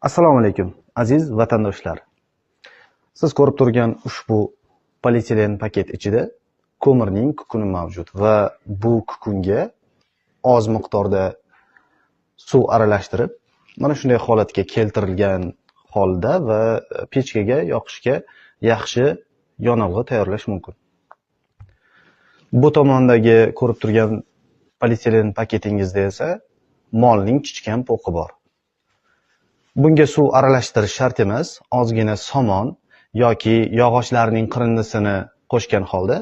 Assalomu alaykum, aziz vatandoshlar. Siz ko'rib turgan ushbu polietilen paket ichida ko'mirning kukuni mavjud va bu kukunga oz miqdorda suv aralashtirib, mana shunday holatga keltirilgan holda va pechkaga yoqishga yaxshi yonilg'i tayyorlash mumkin. Bu tomondagi ko'rib turgan polietilen paketingizda esa molning chichgan po'qi bor. Bunga suv aralashtirish shart emas, ozgina somon yoki yog'ochlarning qirindisini qo'shgan holda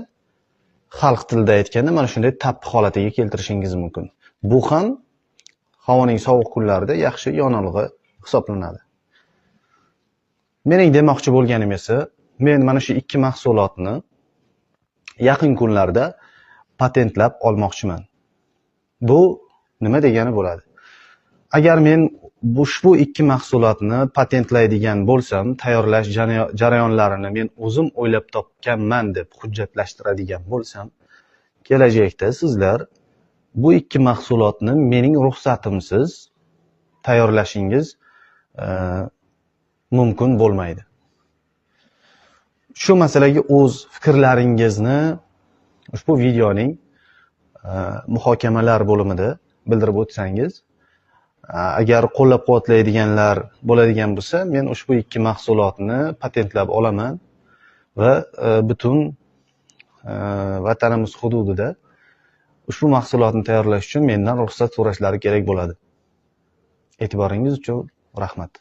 xalq tilida aytganda mana shunday tappi holatiga keltirishingiz mumkin. Bu ham havoning sovuq kunlarida yaxshi yonilg'i hisoblanadi. Mening demoqchi bo'lganim esa, men mana shu ikki mahsulotni yaqin kunlarda patentlab olmoqchiman. Bu nima degani bo'ladi? Agar men ushbu ikki mahsulotni patentlaydigan bo'lsam, tayyorlash jarayonlarini men o'zim o'ylab topganman deb hujjatlashtiradigan bo'lsam, kelajakda sizlar bu ikki mahsulotni mening ruxsatimsiz tayyorlashingiz mumkin bo'lmaydi. Shu masalaga o'z fikrlaringizni ushbu videoning muhokamalar bo'limida bildirib o'tsangiz, agar qo'llab-quvvatlaydiganlar bo'ladigan bo'lsa, men ushbu ikki mahsulotni patentlab olaman va butun vatanimiz hududida ushbu mahsulotni tayyorlash uchun mendan ruxsat so'rashlari kerak bo'ladi. E'tiboringiz uchun rahmat.